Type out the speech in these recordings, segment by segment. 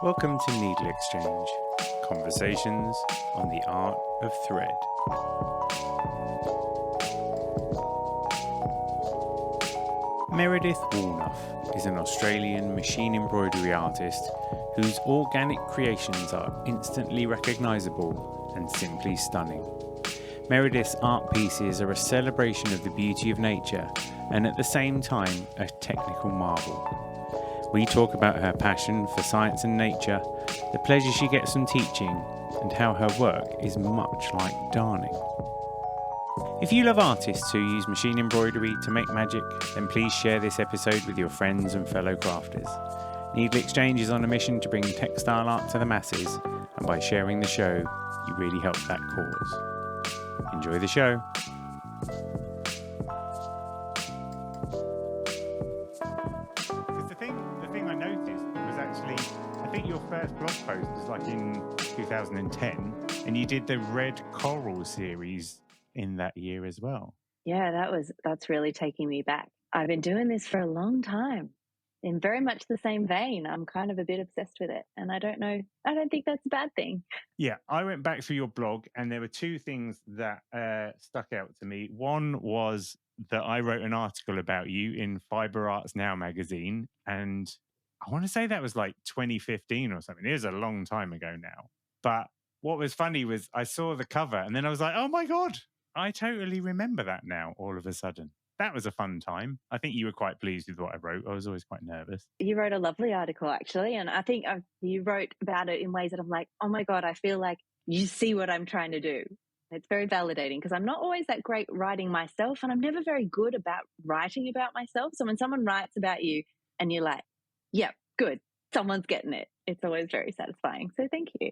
Welcome to NeedleXChange, conversations on the art of thread. Meredith Woolnough is an Australian machine embroidery artist whose organic creations are instantly recognisable and simply stunning. Meredith's art pieces are a celebration of the beauty of nature and at the same time a technical marvel. We talk about her passion for science and nature, the pleasure she gets from teaching, and how her work is much like darning. If you love artists who use machine embroidery to make magic, then please share this episode with your friends and fellow crafters. NeedleXChange is on a mission to bring textile art to the masses, and by sharing the show, you really help that cause. Enjoy the show. The thing I noticed was actually, I think your first blog post was like in 2010, and you did the Red Coral series in that year as well. Yeah, that's really taking me back. I've been doing this for a long time in very much the same vein. I'm kind of a bit obsessed with it, and I don't think that's a bad thing. Yeah, I went back through your blog and there were two things that stuck out to me. One was that I wrote an article about you in Fibre Arts Now magazine, and I want to say that was like 2015 or something. It was a long time ago now. But what was funny was I saw the cover and then I was like, oh my God, I totally remember that now all of a sudden. That was a fun time. I think you were quite pleased with what I wrote. I was always quite nervous. You wrote a lovely article, actually, and I think you wrote about it in ways that I'm like, oh my God, I feel like you see what I'm trying to do. It's very validating because I'm not always that great writing myself, and I'm never very good about writing about myself. So when someone writes about you and you're like, yep, good, someone's getting it, it's always very satisfying. So thank you.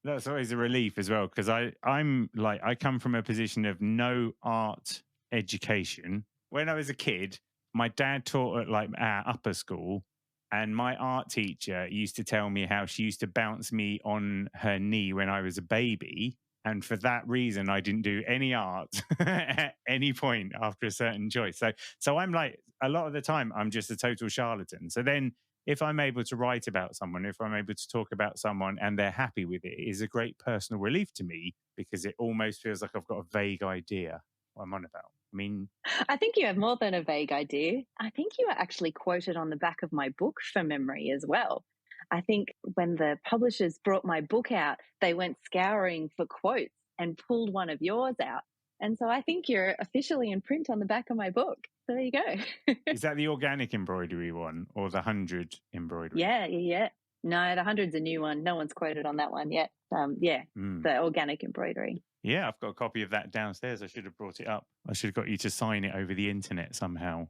That's always a relief as well, because I'm like, I come from a position of no art education. When I was a kid, my dad taught at like our upper school, and my art teacher used to tell me how she used to bounce me on her knee when I was a baby. And for that reason, I didn't do any art at any point after a certain choice. So I'm like, a lot of the time, I'm just a total charlatan. So then if I'm able to write about someone, if I'm able to talk about someone and they're happy with it, it is a great personal relief to me because it almost feels like I've got a vague idea what I'm on about. I mean, I think you have more than a vague idea. I think you were actually quoted on the back of my book for memory as well. I think when the publishers brought my book out, they went scouring for quotes and pulled one of yours out. And so I think you're officially in print on the back of my book. So there you go. Is that the organic embroidery one or the 100 embroidery? Yeah. No, the 100's a new one. No one's quoted on that one yet. The organic embroidery. Yeah, I've got a copy of that downstairs. I should have brought it up. I should have got you to sign it over the internet somehow.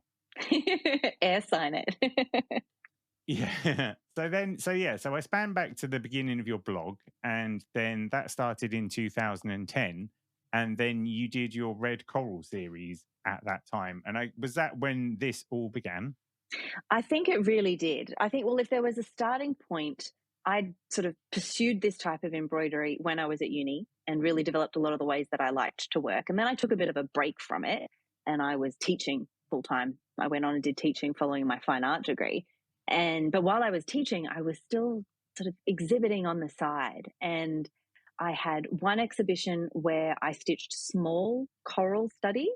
Air sign it. Yeah. So I span back to the beginning of your blog, and then that started in 2010. And then you did your Red Coral series at that time. And was that when this all began? I think it really did. I think, well, if there was a starting point, I'd sort of pursued this type of embroidery when I was at uni and really developed a lot of the ways that I liked to work. And then I took a bit of a break from it and I was teaching full time. I went on and did teaching following my fine art degree. But while I was teaching, I was still sort of exhibiting on the side. And I had one exhibition where I stitched small coral studies.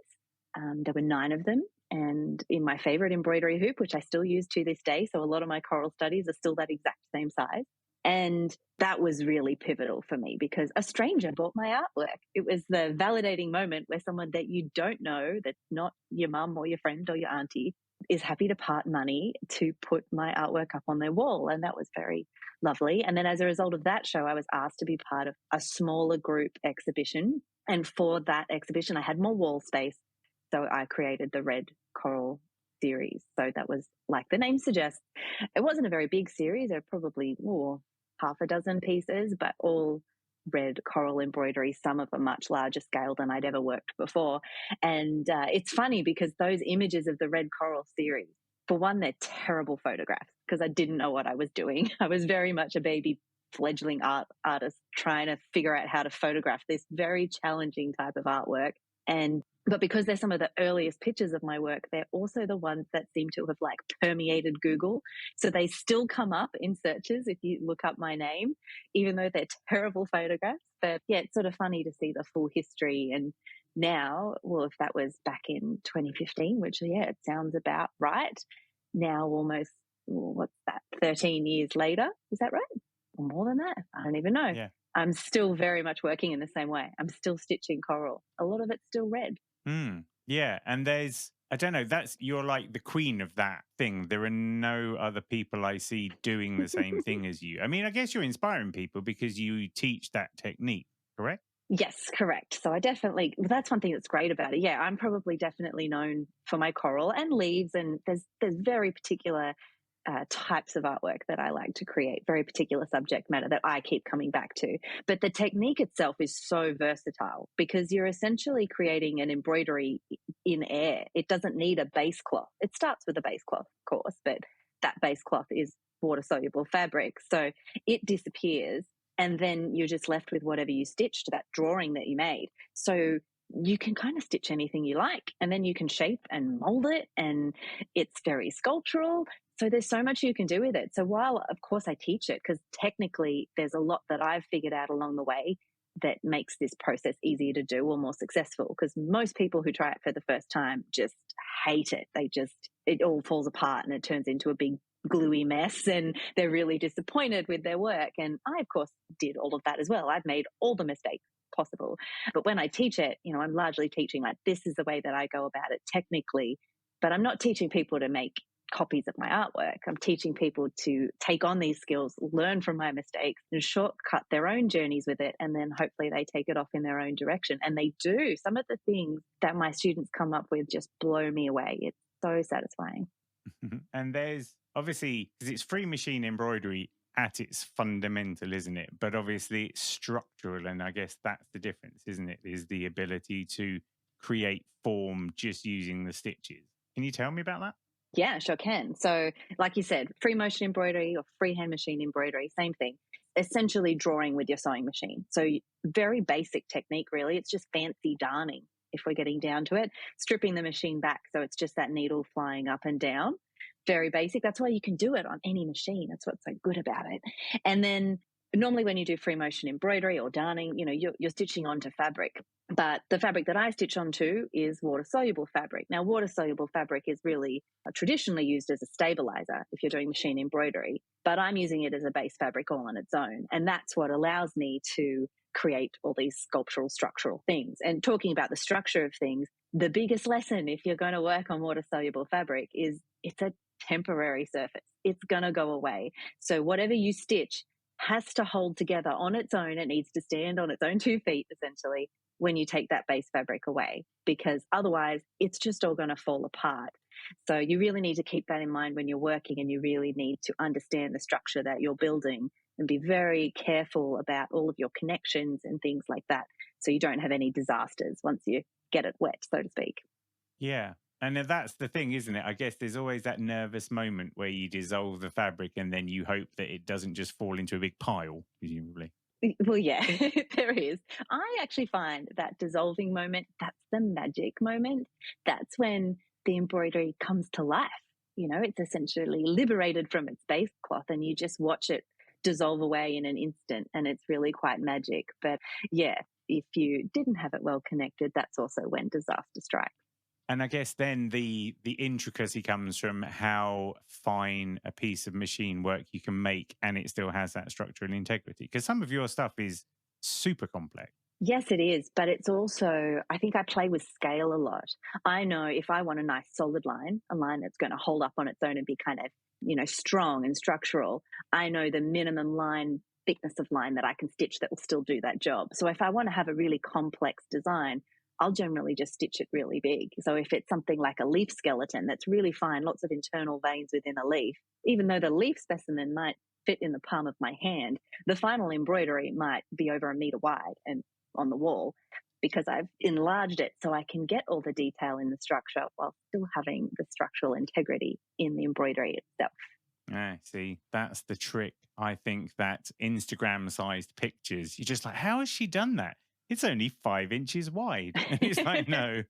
There were 9 of them. And in my favorite embroidery hoop, which I still use to this day, so a lot of my coral studies are still that exact same size. And that was really pivotal for me because a stranger bought my artwork. It was the validating moment where someone that you don't know, that's not your mum or your friend or your auntie, is happy to part money to put my artwork up on their wall. And that was very lovely. And then as a result of that show, I was asked to be part of a smaller group exhibition. And for that exhibition, I had more wall space. So I created the Red Coral series. So that was, like the name suggests, it wasn't a very big series. There were probably half a dozen pieces, but all red coral embroidery, some of a much larger scale than I'd ever worked before. And it's funny because those images of the Red Coral series, for one, they're terrible photographs because I didn't know what I was doing. I was very much a baby fledgling artist trying to figure out how to photograph this very challenging type of artwork. And But because they're some of the earliest pictures of my work, they're also the ones that seem to have like permeated Google. So they still come up in searches if you look up my name, even though they're terrible photographs. But yeah, it's sort of funny to see the full history. And now, well, if that was back in 2015, which, yeah, it sounds about right. Now, almost, well, what's that, 13 years later? Is that right? Or more than that? I don't even know. Yeah. I'm still very much working in the same way. I'm still stitching coral. A lot of it's still red. Yeah. And I don't know, you're like the queen of that thing. There are no other people I see doing the same thing as you. I mean, I guess you're inspiring people because you teach that technique, correct? Yes, correct. So that's one thing that's great about it. Yeah, I'm probably definitely known for my coral and leaves, and there's very particular types of artwork that I like to create, very particular subject matter that I keep coming back to. But the technique itself is so versatile because you're essentially creating an embroidery in air. It doesn't need a base cloth. It starts with a base cloth, of course, but that base cloth is water-soluble fabric. So it disappears, and then you're just left with whatever you stitched, that drawing that you made. So you can kind of stitch anything you like, and then you can shape and mold it, and it's very sculptural. So there's so much you can do with it. So while, of course, I teach it, because technically there's a lot that I've figured out along the way that makes this process easier to do or more successful, because most people who try it for the first time just hate it. It all falls apart and it turns into a big gluey mess, and they're really disappointed with their work. And I, of course, did all of that as well. I've made all the mistakes possible. But when I teach it, I'm largely teaching like, this is the way that I go about it technically, but I'm not teaching people to make copies of my artwork. I'm teaching people to take on these skills, learn from my mistakes, and shortcut their own journeys with it, and then hopefully they take it off in their own direction. And they do. Some of the things that my students come up with just blow me away. It's so satisfying. And there's obviously, because it's free machine embroidery at its fundamental, isn't it? But obviously it's structural, and I guess that's the difference, isn't it? Is the ability to create form just using the stitches. Can you tell me about that? Yeah, sure can. So like you said, free motion embroidery or freehand machine embroidery, same thing. Essentially drawing with your sewing machine. So very basic technique, really. It's just fancy darning, if we're getting down to it. Stripping the machine back so it's just that needle flying up and down. Very basic. That's why you can do it on any machine. That's what's so good about it. And then normally when you do free motion embroidery or darning, you're stitching onto fabric. But the fabric that I stitch onto is water-soluble fabric. Now, water-soluble fabric is really traditionally used as a stabilizer if you're doing machine embroidery, but I'm using it as a base fabric all on its own. And that's what allows me to create all these sculptural, structural things. And talking about the structure of things, the biggest lesson if you're going to work on water-soluble fabric is it's a temporary surface. It's going to go away. So whatever you stitch has to hold together on its own. It needs to stand on its own 2 feet, essentially, when you take that base fabric away, because otherwise it's just all going to fall apart. So you really need to keep that in mind when you're working, and you really need to understand the structure that you're building and be very careful about all of your connections and things like that, so you don't have any disasters once you get it wet, so to speak. Yeah. And that's the thing, isn't it? I guess there's always that nervous moment where you dissolve the fabric and then you hope that it doesn't just fall into a big pile, presumably. Well, yeah, there is. I actually find that dissolving moment, that's the magic moment. That's when the embroidery comes to life. It's essentially liberated from its base cloth, and you just watch it dissolve away in an instant, and it's really quite magic. But yeah, if you didn't have it well connected, that's also when disaster strikes. And I guess then the intricacy comes from how fine a piece of machine work you can make, and it still has that structural integrity. Because some of your stuff is super complex. Yes, it is. But it's also, I think I play with scale a lot. I know if I want a nice solid line, a line that's going to hold up on its own and be kind of, strong and structural, I know the minimum thickness of line that I can stitch that will still do that job. So if I want to have a really complex design, I'll generally just stitch it really big. So if it's something like a leaf skeleton that's really fine, lots of internal veins within a leaf, even though the leaf specimen might fit in the palm of my hand, the final embroidery might be over a meter wide and on the wall, because I've enlarged it so I can get all the detail in the structure while still having the structural integrity in the embroidery itself. See, that's the trick. I think that Instagram-sized pictures, you're just like, how has she done that? It's only 5 inches wide. And it's like, no,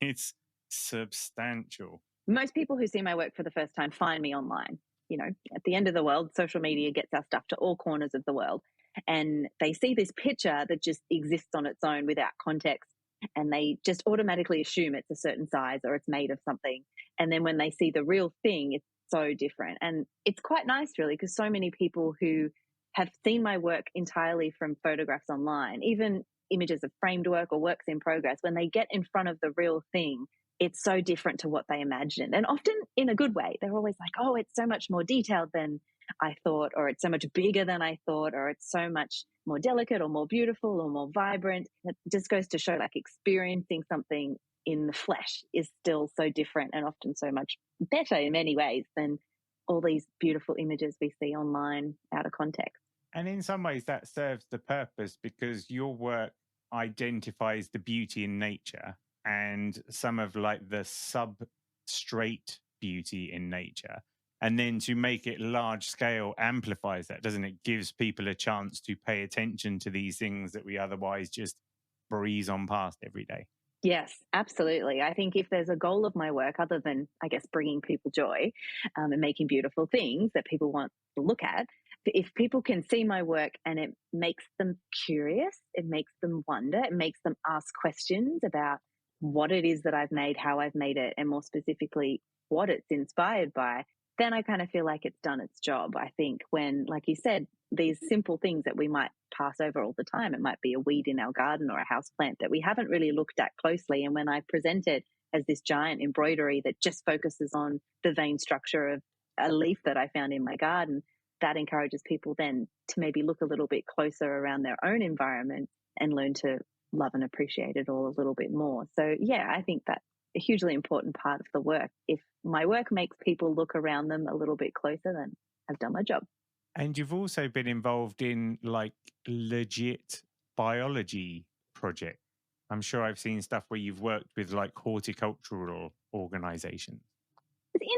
It's substantial. Most people who see my work for the first time find me online. You know, at the end of the world, social media gets our stuff to all corners of the world. And they see this picture that just exists on its own without context. And they just automatically assume it's a certain size or it's made of something. And then when they see the real thing, it's so different. And it's quite nice, really, because so many people who have seen my work entirely from photographs online, even images of framed work or works in progress, when they get in front of the real thing, it's so different to what they imagined. And often in a good way. They're always like, oh, it's so much more detailed than I thought, or it's so much bigger than I thought, or it's so much more delicate or more beautiful or more vibrant. It just goes to show, like, experiencing something in the flesh is still so different and often so much better in many ways than all these beautiful images we see online out of context. And in some ways that serves the purpose, because your work identifies the beauty in nature and some of like the substrate beauty in nature. And then to make it large scale amplifies that, doesn't it? Gives people a chance to pay attention to these things that we otherwise just breeze on past every day. Yes, absolutely. I think if there's a goal of my work, other than, I guess, bringing people joy and making beautiful things that people want to look at, if people can see my work and it makes them curious, it makes them wonder, it makes them ask questions about what it is that I've made, how I've made it, and more specifically, what it's inspired by, then I kind of feel like it's done its job. I think when, like you said, these simple things that we might pass over all the time, it might be a weed in our garden or a houseplant that we haven't really looked at closely. And when I present it as this giant embroidery that just focuses on the vein structure of a leaf that I found in my garden, that encourages people then to maybe look a little bit closer around their own environment and learn to love and appreciate it all a little bit more. So yeah, I think that's a hugely important part of the work. If my work makes people look around them a little bit closer, then I've done my job. And you've also been involved in like legit biology projects. I'm sure I've seen stuff where you've worked with like horticultural organizations.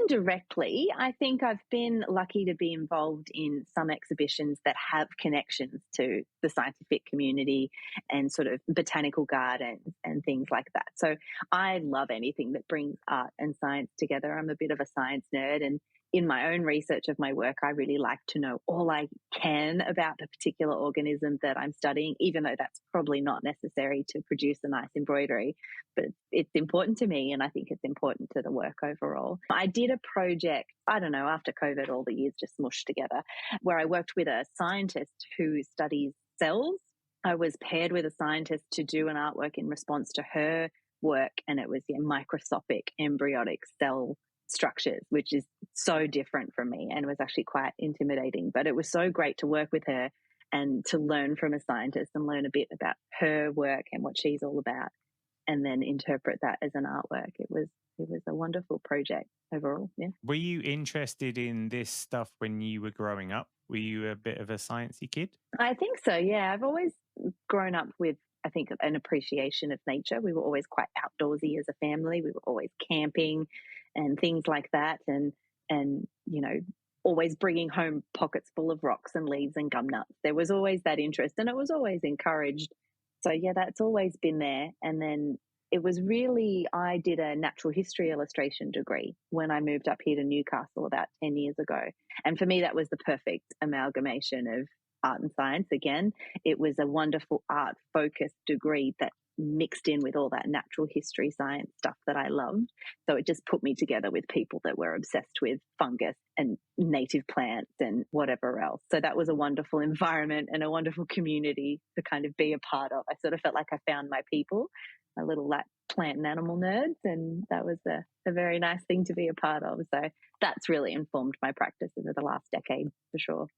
Indirectly, I think I've been lucky to be involved in some exhibitions that have connections to the scientific community and sort of botanical gardens and things like that. So I love anything that brings art and science together. I'm a bit of a science nerd, and in my own research of my work, I really like to know all I can about the particular organism that I'm studying, even though that's probably not necessary to produce a nice embroidery. But it's important to me, and I think it's important to the work overall. I did a project, I don't know, after COVID, all the years just smushed together, where I worked with a scientist who studies cells. I was paired with a scientist to do an artwork in response to her work, and it was microscopic embryonic cell structures, which is so different from me and was actually quite intimidating. But it was so great to work with her and to learn from a scientist and learn a bit about her work and what she's all about, and then interpret that as an artwork. It was a wonderful project overall. Yeah. Were you interested in this stuff when you were growing up? Were you a bit of a sciencey kid? I think so, yeah. I've always grown up with, I think, an appreciation of nature. We were always quite outdoorsy as a family. We were always camping and things like that, and always bringing home pockets full of rocks and leaves and gum nuts. There was always that interest, and it was always encouraged. So yeah, that's always been there. And then it was really, I did a natural history illustration degree when I moved up here to Newcastle about 10 years ago. And for me, that was the perfect amalgamation of art and science. Again, it was a wonderful art focused degree that mixed in with all that natural history science stuff that I loved. So it just put me together with people that were obsessed with fungus and native plants and whatever else. So that was a wonderful environment and a wonderful community to kind of be a part of. I sort of felt like I found my people, my little like plant and animal nerds, and that was a very nice thing to be a part of. So that's really informed my practice over the last decade for sure.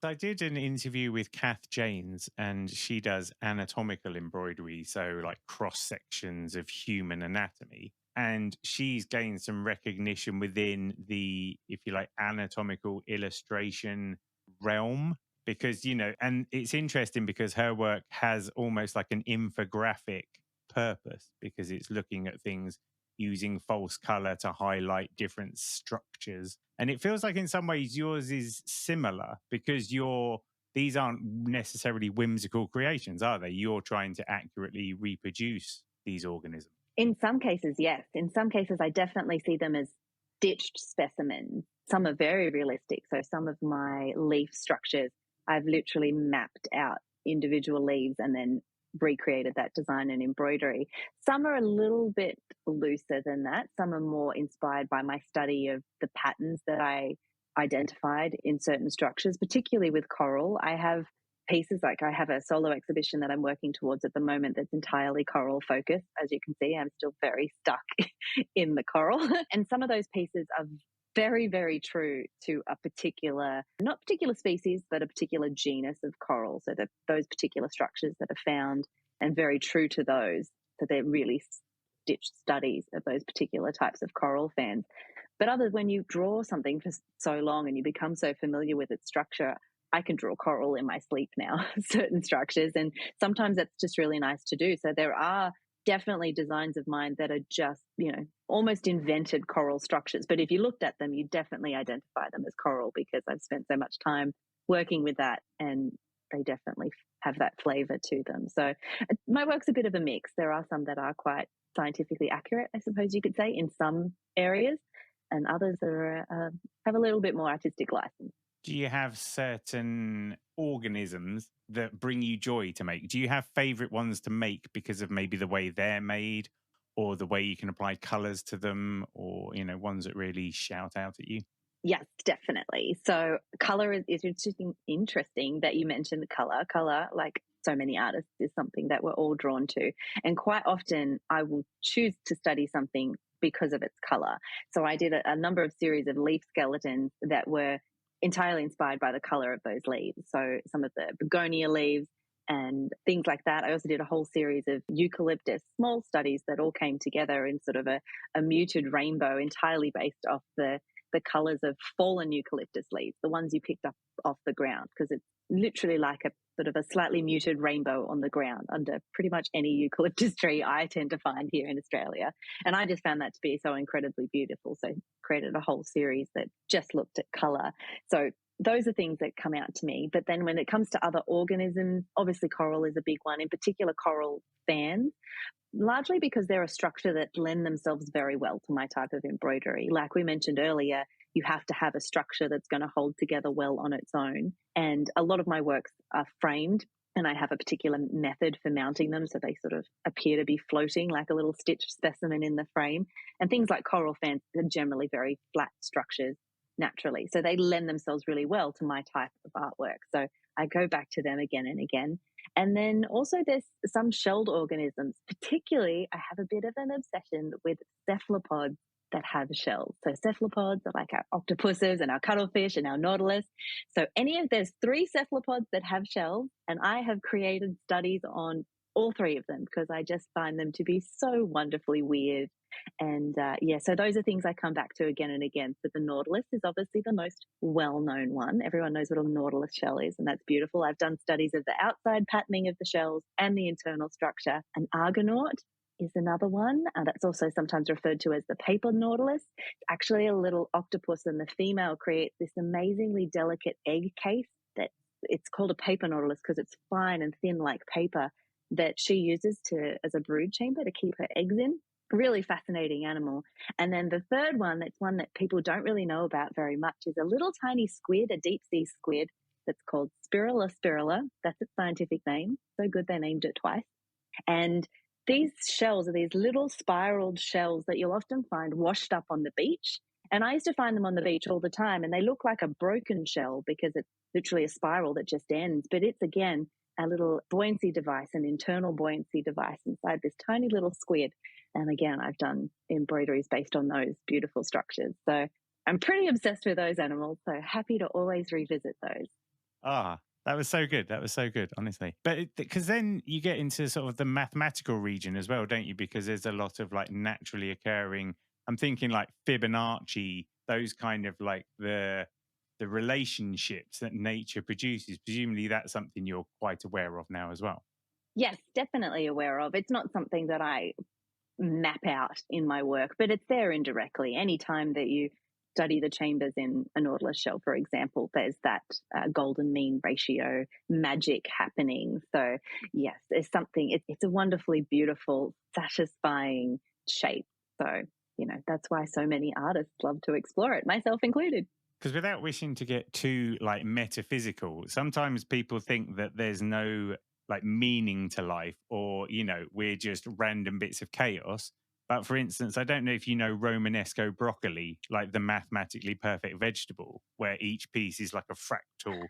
I did an interview with Kath Janes, and she does anatomical embroidery, so like cross sections of human anatomy. And she's gained some recognition within the, if you like, anatomical illustration realm, because, and it's interesting because her work has almost like an infographic purpose, because it's looking at things using false color to highlight different structures. And it feels like in some ways yours is similar, because these aren't necessarily whimsical creations, are they? You're trying to accurately reproduce these organisms. In some cases, yes. In some cases, I definitely see them as stitched specimens. Some are very realistic. So some of my leaf structures, I've literally mapped out individual leaves and then recreated that design in embroidery. Some are a little bit looser than that. Some are more inspired by my study of the patterns that I identified in certain structures, particularly with coral. I have pieces, like I have a solo exhibition that I'm working towards at the moment that's entirely coral focused. As you can see, I'm still very stuck in the coral. And some of those pieces are very, very true to a particular, not particular species, but a particular genus of coral. So that those particular structures that are found, and very true to those. So they're really stitched studies of those particular types of coral fans. But when you draw something for so long and you become so familiar with its structure, I can draw coral in my sleep now, certain structures. And sometimes that's just really nice to do. So there are definitely designs of mine that are just, almost invented coral structures. But if you looked at them, you definitely identify them as coral because I've spent so much time working with that, and they definitely have that flavor to them. So my work's a bit of a mix. There are some that are quite scientifically accurate, I suppose you could say, in some areas, and others are have a little bit more artistic license. Do you have certain organisms that bring you joy to make? Do you have favorite ones to make because of maybe the way they're made, or the way you can apply colors to them, or, ones that really shout out at you? Yes, definitely. So color is interesting that you mentioned the color. Color, like so many artists, is something that we're all drawn to. And quite often I will choose to study something because of its color. So I did a number of series of leaf skeletons that were entirely inspired by the color of those leaves. So some of the begonia leaves and things like that. I also did a whole series of eucalyptus small studies that all came together in sort of a muted rainbow, entirely based off the colors of fallen eucalyptus leaves, the ones you picked up off the ground, because it's literally like a sort of a slightly muted rainbow on the ground under pretty much any eucalyptus tree I tend to find here in Australia. And I just found that to be so incredibly beautiful. So created a whole series that just looked at color. So those are things that come out to me. But then when it comes to other organisms, obviously coral is a big one, in particular coral fans, largely because they're a structure that lend themselves very well to my type of embroidery. Like we mentioned earlier, you have to have a structure that's going to hold together well on its own. And a lot of my works are framed, and I have a particular method for mounting them, so they sort of appear to be floating like a little stitched specimen in the frame. And things like coral fans are generally very flat structures naturally, so they lend themselves really well to my type of artwork. So I go back to them again and again. And then also there's some shelled organisms. Particularly, I have a bit of an obsession with cephalopods that have shells. So cephalopods are like our octopuses and our cuttlefish and our nautilus. So there's 3 cephalopods that have shells, and I have created studies on all 3 of them because I just find them to be so wonderfully weird. And so those are things I come back to again and again. So the nautilus is obviously the most well-known one. Everyone knows what a nautilus shell is, and that's beautiful. I've done studies of the outside patterning of the shells and the internal structure. An argonaut is another one. That's also sometimes referred to as the paper nautilus. It's actually a little octopus, and the female creates this amazingly delicate egg case that it's called a paper nautilus because it's fine and thin like paper that she uses as a brood chamber to keep her eggs in. Really fascinating animal. And then the third one, that's one that people don't really know about very much, is a little tiny squid, a deep sea squid that's called Spirilla spirilla. That's its scientific name. So good they named it twice. And these shells are these little spiraled shells that you'll often find washed up on the beach. And I used to find them on the beach all the time, and they look like a broken shell because it's literally a spiral that just ends. But it's, again, a little buoyancy device, an internal buoyancy device inside this tiny little squid. And again, I've done embroideries based on those beautiful structures. So I'm pretty obsessed with those animals. So happy to always revisit those. That was so good. That was so good, honestly. But because then you get into sort of the mathematical region as well, don't you? Because there's a lot of like naturally occurring, I'm thinking like Fibonacci, those kind of like the relationships that nature produces. Presumably that's something you're quite aware of now as well. Yes, definitely aware of. It's not something that I map out in my work, but it's there indirectly. Anytime that you study the chambers in a Nautilus shell, for example, there's that golden mean ratio magic happening. So yes, there's something, it's a wonderfully beautiful, satisfying shape. So, that's why so many artists love to explore it, myself included. Because without wishing to get too like metaphysical, sometimes people think that there's no like meaning to life, or we're just random bits of chaos. But for instance, I don't know if you know Romanesco broccoli, like the mathematically perfect vegetable, where each piece is like a fractal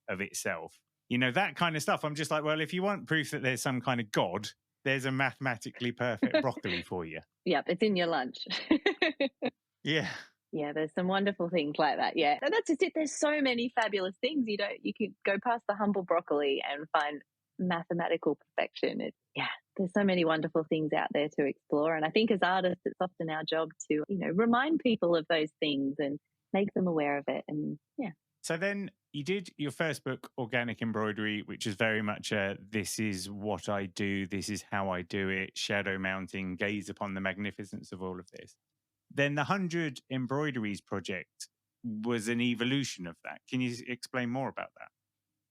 of itself. That kind of stuff. I'm just like, well, if you want proof that there's some kind of God, there's a mathematically perfect broccoli for you. Yep, it's in your lunch. Yeah. Yeah, there's some wonderful things like that. Yeah, and that's just it. There's so many fabulous things. You could go past the humble broccoli and find mathematical perfection. There's so many wonderful things out there to explore. And I think as artists, it's often our job to, remind people of those things and make them aware of it. And yeah. So then you did your first book, Organic Embroidery, which is very much this is what I do, this is how I do it, shadow mounting, gaze upon the magnificence of all of this. Then the 100 Embroideries Project was an evolution of that. Can you explain more about that?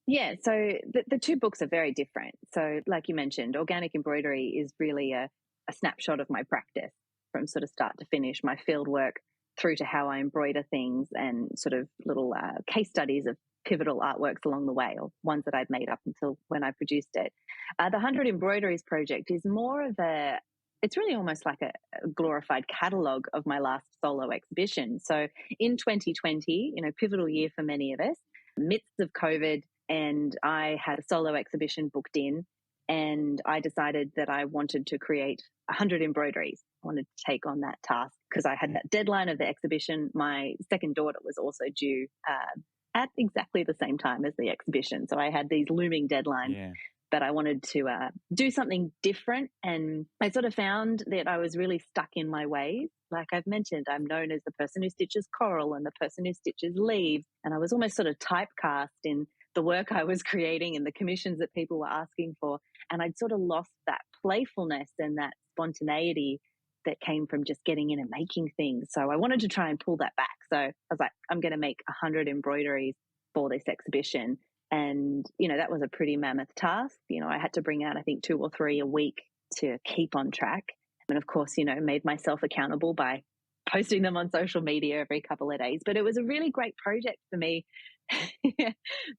Yeah, so the two books are very different. So like you mentioned, Organic Embroidery is really a snapshot of my practice from sort of start to finish, my field work through to how I embroider things, and sort of little case studies of pivotal artworks along the way, or ones that I'd made up until when I produced it. The 100 Embroideries Project is more of it's really almost like a glorified catalogue of my last solo exhibition. So in 2020, pivotal year for many of us, midst of COVID, and I had a solo exhibition booked in, and I decided that I wanted to create 100 embroideries. I wanted to take on that task because I had that deadline of the exhibition. My second daughter was also due at exactly the same time as the exhibition. So I had these looming deadlines. Yeah. But I wanted to do something different. And I sort of found that I was really stuck in my ways. Like I've mentioned, I'm known as the person who stitches coral and the person who stitches leaves. And I was almost sort of typecast in the work I was creating and the commissions that people were asking for. And I'd sort of lost that playfulness and that spontaneity that came from just getting in and making things. So I wanted to try and pull that back. So I was like, I'm going to make 100 embroideries for this exhibition. And, that was a pretty mammoth task. I had to bring out, I think, 2 or 3 a week to keep on track. And of course, made myself accountable by posting them on social media every couple of days. But it was a really great project for me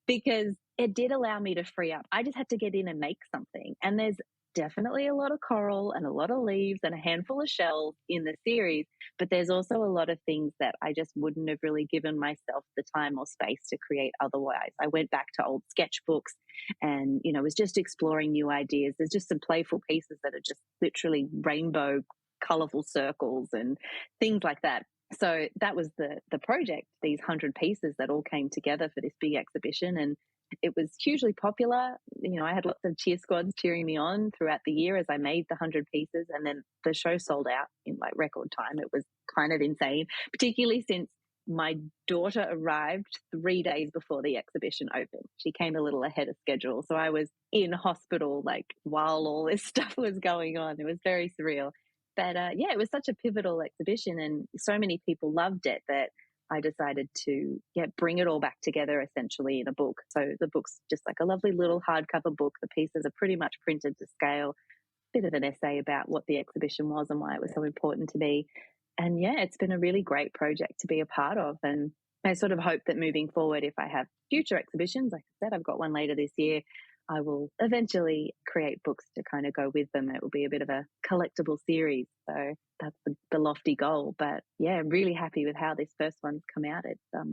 because it did allow me to free up. I just had to get in and make something. And there's definitely a lot of coral and a lot of leaves and a handful of shells in the series, but there's also a lot of things that I just wouldn't have really given myself the time or space to create otherwise. I went back to old sketchbooks and, was just exploring new ideas. There's just some playful pieces that are just literally rainbow, colorful circles and things like that. So that was the project, these 100 pieces that all came together for this big exhibition. And it was hugely popular. I had lots of cheer squads cheering me on throughout the year as I made the 100 pieces. And then the show sold out in like record time. It was kind of insane, particularly since my daughter arrived 3 days before the exhibition opened. She came a little ahead of schedule. So I was in hospital, like while all this stuff was going on. It was very surreal. But it was such a pivotal exhibition and so many people loved it that I decided to bring it all back together essentially in a book. So the book's just like a lovely little hardcover book. The pieces are pretty much printed to scale. Bit of an essay about what the exhibition was and why it was so important to me. And it's been a really great project to be a part of. And I sort of hope that moving forward, if I have future exhibitions, like I said, I've got one later this year, I will eventually create books to kind of go with them. It will be a bit of a collectible series. So that's the lofty goal. But I'm really happy with how this first one's come out. It's a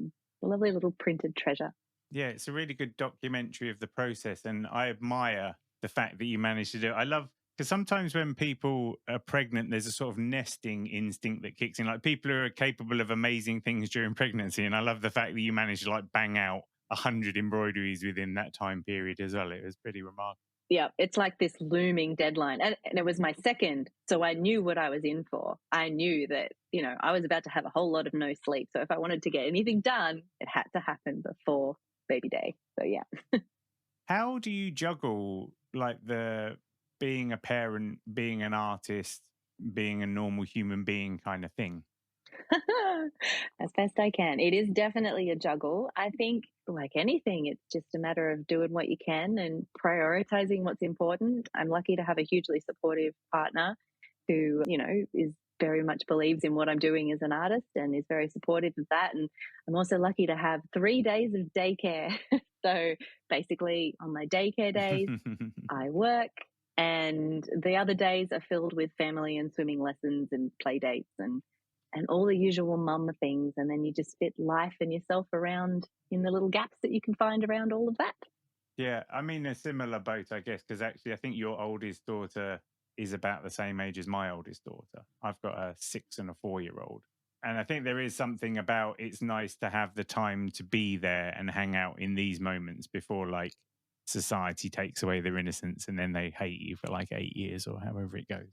lovely little printed treasure. Yeah, it's a really good documentary of the process. And I admire the fact that you managed to do it. I love, because sometimes when people are pregnant, there's a sort of nesting instinct that kicks in. Like people who are capable of amazing things during pregnancy. And I love the fact that you managed to like bang out 100 embroideries within that time period as well. It was pretty remarkable. Yeah, it's like this looming deadline. And it was my second, so I knew what I was in for. I knew that, I was about to have a whole lot of no sleep. So if I wanted to get anything done, it had to happen before baby day. So yeah. How do you juggle like the being a parent, being an artist, being a normal human being kind of thing? As best I can. It is definitely a juggle. I think, like anything, it's just a matter of doing what you can and prioritizing what's important. I'm lucky to have a hugely supportive partner who, is very much believes in what I'm doing as an artist and is very supportive of that. And I'm also lucky to have 3 days of daycare. So basically, on my daycare days, I work, and the other days are filled with family and swimming lessons and play dates and all the usual mum things. And then you just fit life and yourself around in the little gaps that you can find around all of that. Yeah, I mean, a similar boat, I guess, because actually, I think your oldest daughter is about the same age as my oldest daughter. I've got a 6 and a 4-year-old. And I think there is something about it's nice to have the time to be there and hang out in these moments before like society takes away their innocence and then they hate you for like 8 years or however it goes.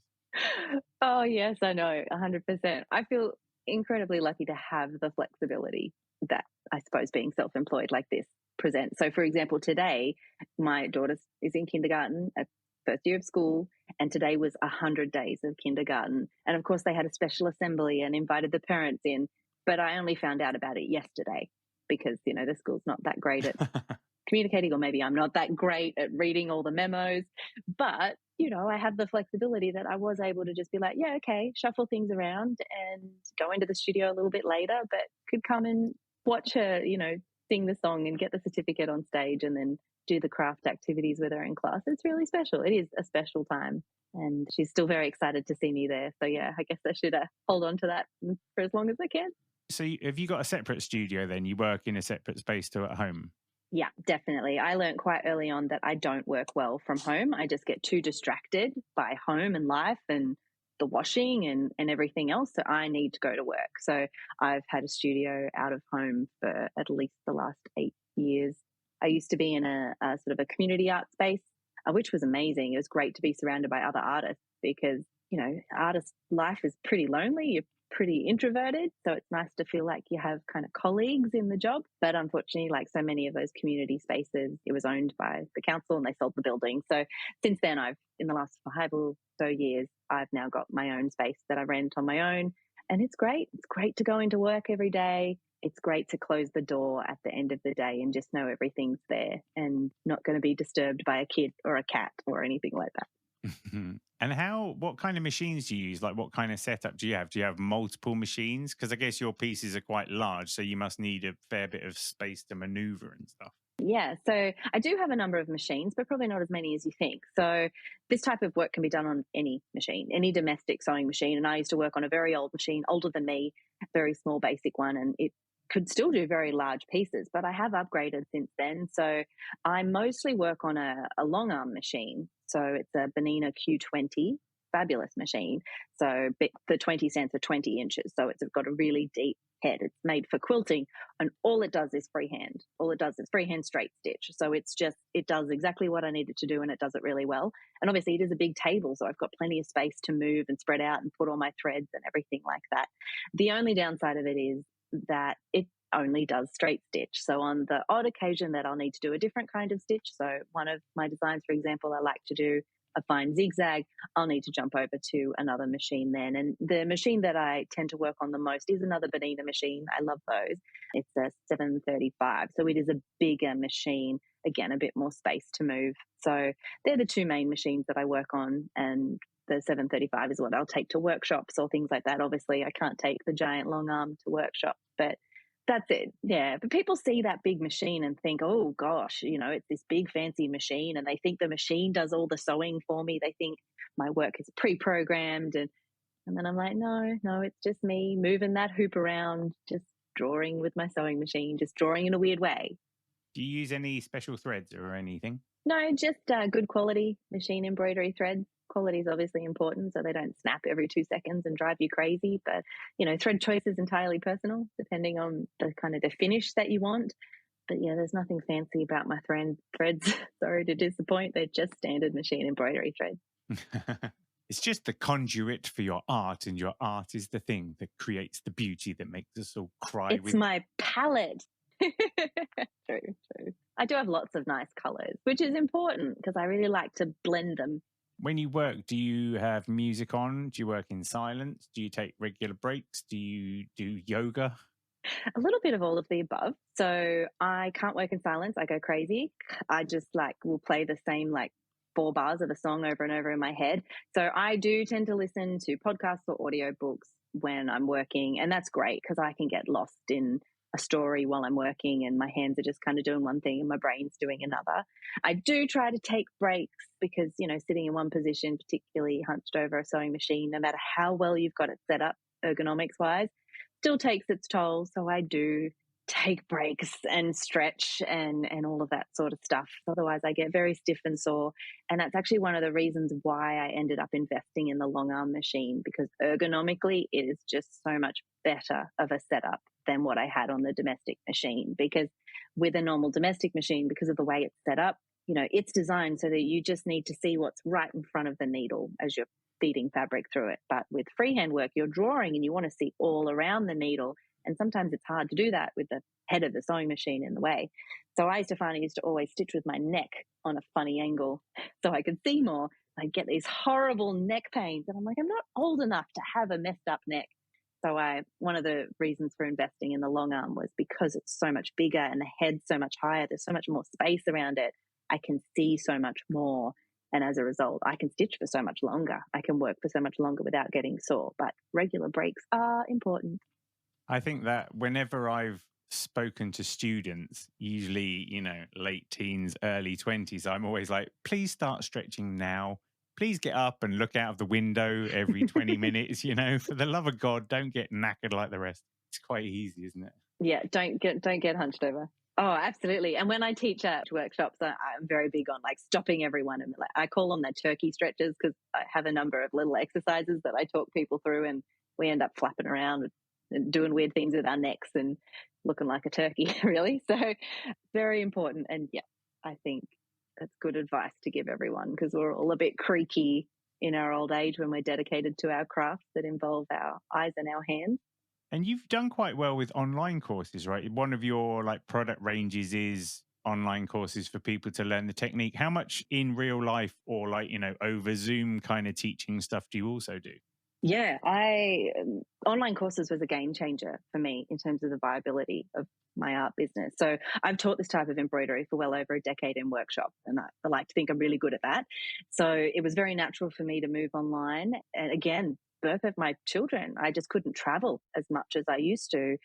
Oh, yes, I know, 100%. I feel incredibly lucky to have the flexibility that I suppose being self employed like this presents. So, for example, today, my daughter is in kindergarten at first year of school, and today was 100 days of kindergarten. And of course, they had a special assembly and invited the parents in, but I only found out about it yesterday because, the school's not that great at communicating, or maybe I'm not that great at reading all the memos. But, I have the flexibility that I was able to just be like, yeah, okay, shuffle things around and go into the studio a little bit later, but could come and watch her, sing the song and get the certificate on stage and then do the craft activities with her in class. It's really special. It is a special time. And she's still very excited to see me there. So, yeah, I guess I should hold on to that for as long as I can. So have you got a separate studio then? You work in a separate space to at home? Yeah, definitely. I learned quite early on that I don't work well from home. I just get too distracted by home and life and the washing and everything else. So I need to go to work. So I've had a studio out of home for at least the last 8 years. I used to be in a sort of a community art space, which was amazing. It was great to be surrounded by other artists because, artist life is pretty lonely. You're pretty introverted, so it's nice to feel like you have kind of colleagues in the job. But unfortunately, like so many of those community spaces, it was owned by the council and they sold the building. So since then, in the last 5 or so years, I've now got my own space that I rent on my own, and it's great. It's great to go into work every day. It's great to close the door at the end of the day and just know everything's there and not going to be disturbed by a kid or a cat or anything like that. And what kind of machines do you use? Like what kind of setup do you have? Do you have multiple machines? Because I guess your pieces are quite large, so you must need a fair bit of space to maneuver and stuff. Yeah, so I do have a number of machines, but probably not as many as you think. So this type of work can be done on any machine, any domestic sewing machine. And I used to work on a very old machine, older than me, very small, basic one, and it could still do very large pieces, but I have upgraded since then. So I mostly work on a long arm machine. So it's a Benina Q20, fabulous machine. So the 20 cents are 20 inches. So it's got a really deep head. It's made for quilting, and all it does is freehand. All it does is freehand straight stitch. So it does exactly what I need it to do, and it does it really well. And obviously it is a big table, so I've got plenty of space to move and spread out and put all my threads and everything like that. The only downside of it is that it only does straight stitch. So on the odd occasion that I'll need to do a different kind of stitch, so one of my designs, for example, I like to do a fine zigzag, I'll need to jump over to another machine then. And the machine that I tend to work on the most is another Benina machine. I love those. It's a 735. So it is a bigger machine, again, a bit more space to move. So they're the two main machines that I work on, and the 735 is what I'll take to workshops or things like that. Obviously, I can't take the giant long arm to workshops, but that's it. Yeah. But people see that big machine and think, oh gosh, it's this big fancy machine, and they think the machine does all the sewing for me. They think my work is pre-programmed. And then I'm like, no, it's just me moving that hoop around, just drawing with my sewing machine, just drawing in a weird way. Do you use any special threads or anything? No, just good quality machine embroidery threads. Quality is obviously important, so they don't snap every 2 seconds and drive you crazy. But, thread choice is entirely personal, depending on the kind of the finish that you want. But yeah, there's nothing fancy about my threads. Sorry to disappoint. They're just standard machine embroidery threads. It's just the conduit for your art, and your art is the thing that creates the beauty that makes us all cry. It's my palette. True. I do have lots of nice colors, which is important because I really like to blend them When you work, do you have music on? Do you work in silence? Do you take regular breaks? Do you do yoga? A little bit of all of the above. So I can't work in silence. I go crazy. I just will play the same 4 bars of a song over and over in my head. So I do tend to listen to podcasts or audiobooks when I'm working. And that's great because I can get lost in a story while I'm working and my hands are just kind of doing one thing and my brain's doing another. I do try to take breaks because, sitting in one position, particularly hunched over a sewing machine, no matter how well you've got it set up ergonomics wise, still takes its toll. So I do take breaks and stretch and all of that sort of stuff. Otherwise, I get very stiff and sore. And that's actually one of the reasons why I ended up investing in the long arm machine, because ergonomically, it is just so much better of a setup than what I had on the domestic machine. Because with a normal domestic machine, because of the way it's set up, it's designed so that you just need to see what's right in front of the needle as you're feeding fabric through it. But with freehand work, you're drawing and you want to see all around the needle. And sometimes it's hard to do that with the head of the sewing machine in the way. So I used to always stitch with my neck on a funny angle so I could see more. I'd get these horrible neck pains. And I'm like, I'm not old enough to have a messed up neck. So one of the reasons for investing in the long arm was because it's so much bigger and the head's so much higher. There's so much more space around it. I can see so much more. And as a result, I can stitch for so much longer. I can work for so much longer without getting sore. But regular breaks are important. I think that whenever I've spoken to students, usually, late teens, early 20s, I'm always like, please start stretching now. Please get up and look out of the window every 20 minutes, for the love of God, don't get knackered like the rest. It's quite easy, isn't it? Yeah, don't get hunched over. Oh, absolutely. And when I teach at workshops, I'm very big on stopping everyone. And I call them the turkey stretches because I have a number of little exercises that I talk people through and we end up flapping around and doing weird things with our necks and looking like a turkey, really. So very important. And yeah, I think that's good advice to give everyone because we're all a bit creaky in our old age when we're dedicated to our crafts that involve our eyes and our hands. And you've done quite well with online courses, right? One of your product ranges is online courses for people to learn the technique. How much in real life or over Zoom kind of teaching stuff do you also do? Yeah, online courses was a game changer for me in terms of the viability of my art business. So I've taught this type of embroidery for well over a decade in workshops, and I like to think I'm really good at that. So it was very natural for me to move online. And again, birth of my children, I just couldn't travel as much as I used to.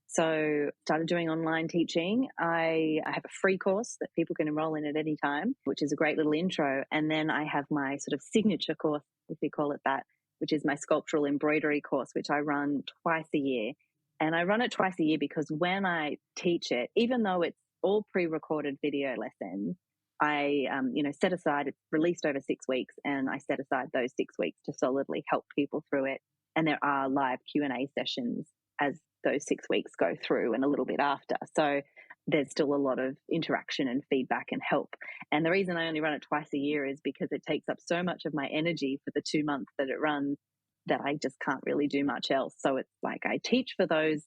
So started doing online teaching. I have a free course that people can enroll in at any time, which is a great little intro. And then I have my sort of signature course, if you call it that, which is my sculptural embroidery course, which I run twice a year. And I run it twice a year because when I teach it, even though it's all pre-recorded video lessons, I, set aside, it's released over 6 weeks, and I set aside those 6 weeks to solidly help people through it. And there are live Q&A sessions as those 6 weeks go through and a little bit after. So there's still a lot of interaction and feedback and help. And the reason I only run it twice a year is because it takes up so much of my energy for the 2 months that it runs that I just can't really do much else. So it's I teach for those,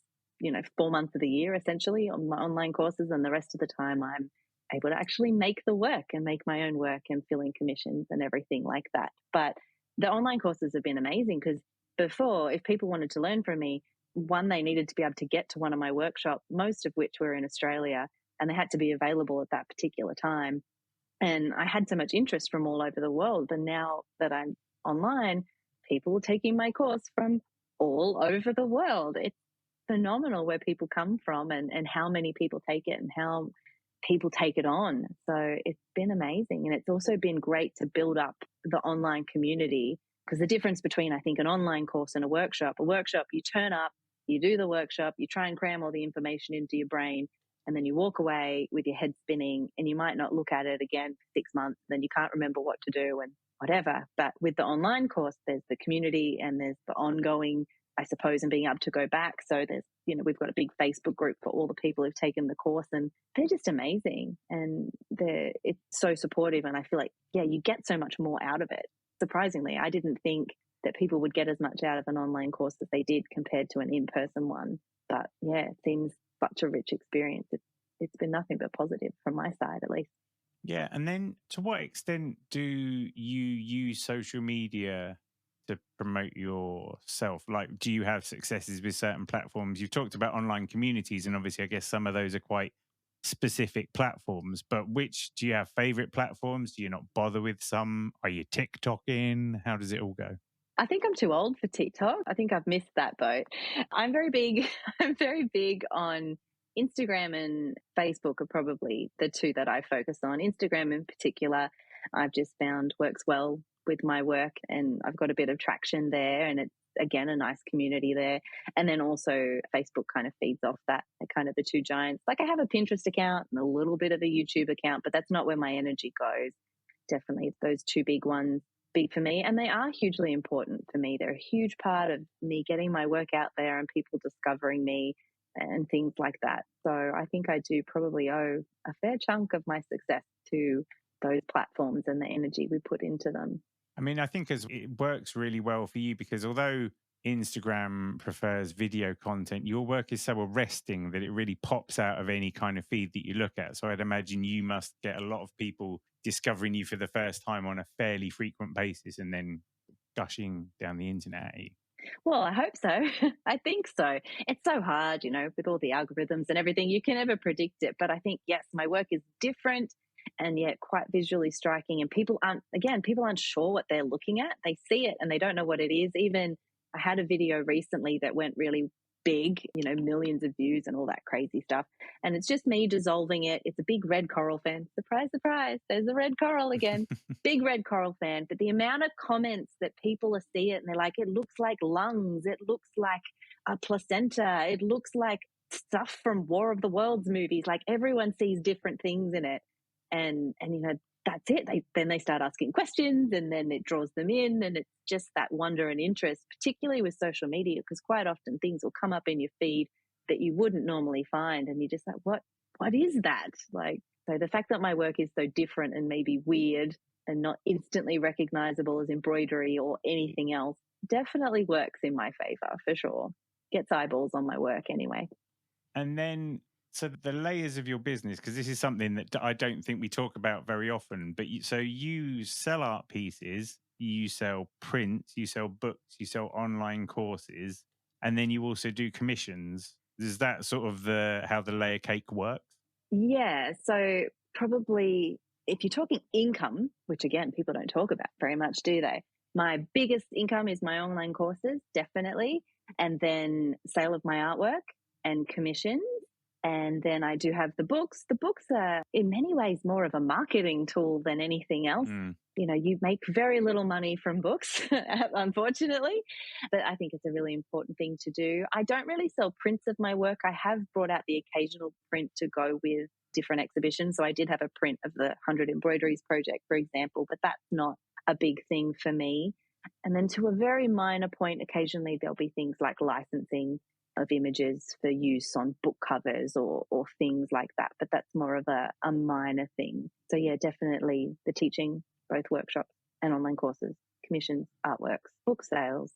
4 months of the year, essentially, on my online courses. And the rest of the time I'm able to actually make the work and make my own work and fill in commissions and everything like that. But the online courses have been amazing because before, if people wanted to learn from me, one, they needed to be able to get to one of my workshops, most of which were in Australia, and they had to be available at that particular time. And I had so much interest from all over the world. And now that I'm online, people are taking my course from all over the world. It's phenomenal where people come from and how many people take it and how people take it on. So it's been amazing. And it's also been great to build up the online community, because the difference between, I think, an online course and a workshop, you turn up, you do the workshop, you try and cram all the information into your brain, and then you walk away with your head spinning, and you might not look at it again for 6 months, then you can't remember what to do and whatever. But with the online course, there's the community and there's the ongoing, I suppose, and being able to go back. So there's, we've got a big Facebook group for all the people who've taken the course, and they're just amazing. And it's so supportive. And I feel like, yeah, you get so much more out of it. Surprisingly, I didn't think that people would get as much out of an online course as they did compared to an in-person one. But yeah, it seems such a rich experience. It's been nothing but positive from my side, at least. Yeah. And then to what extent do you use social media to promote yourself? Like, do you have successes with certain platforms? You've talked about online communities, and obviously, I guess some of those are quite specific platforms, but which do you have favorite platforms? Do you not bother with some? Are you TikToking? How does it all go? I think I'm too old for TikTok. I think I've missed that boat. I'm very big. I'm very big on Instagram and Facebook are probably the two that I focus on. Instagram in particular, I've just found works well with my work, and I've got a bit of traction there, and it's again a nice community there. And then also Facebook kind of feeds off that. They're kind of the two giants. Like I have a Pinterest account and a little bit of a YouTube account, but that's not where my energy goes. Definitely those two big ones big for me, and they are hugely important for me. They're a huge part of me getting my work out there and people discovering me and things like that. So I think I do probably owe a fair chunk of my success to those platforms and the energy we put into them. I mean, I think as it works really well for you because although Instagram prefers video content, your work is so arresting that it really pops out of any kind of feed that you look at. So I'd imagine you must get a lot of people discovering you for the first time on a fairly frequent basis and then gushing down the internet at you. Well, I hope so. I think so. It's so hard, with all the algorithms and everything. You can never predict it. But I think, yes, my work is different and yet quite visually striking. And people aren't sure what they're looking at. They see it and they don't know what it is. Even I had a video recently that went really big, millions of views and all that crazy stuff. And it's just me dissolving it. It's a big red coral fan. Surprise, surprise. There's the red coral again. Big red coral fan. But the amount of comments that people see it and they're like, it looks like lungs. It looks like a placenta. It looks like stuff from War of the Worlds movies. Like everyone sees different things in it. And that's it. Then they start asking questions and then it draws them in, and it's just that wonder and interest, particularly with social media, because quite often things will come up in your feed that you wouldn't normally find. And you're just like, what is that? Like, so the fact that my work is so different and maybe weird and not instantly recognizable as embroidery or anything else definitely works in my favor for sure. Gets eyeballs on my work anyway. And then, so the layers of your business, because this is something that I don't think we talk about very often, but you sell art pieces, you sell prints, you sell books, you sell online courses, and then you also do commissions. Is that sort of how the layer cake works? Yeah. So probably if you're talking income, which again, people don't talk about very much, do they? My biggest income is my online courses, definitely. And then sale of my artwork and commissions. And then I do have the books. The books are in many ways more of a marketing tool than anything else. You make very little money from books, unfortunately, but I think it's a really important thing to do. I don't really sell prints of my work. I have brought out the occasional print to go with different exhibitions. So I did have a print of the 100 Embroideries Project, for example, but that's not a big thing for me. And then to a very minor point, occasionally there'll be things like licensing of images for use on book covers or things like that. But that's more of a minor thing. So yeah, definitely the teaching, both workshops and online courses, commissions, artworks, book sales.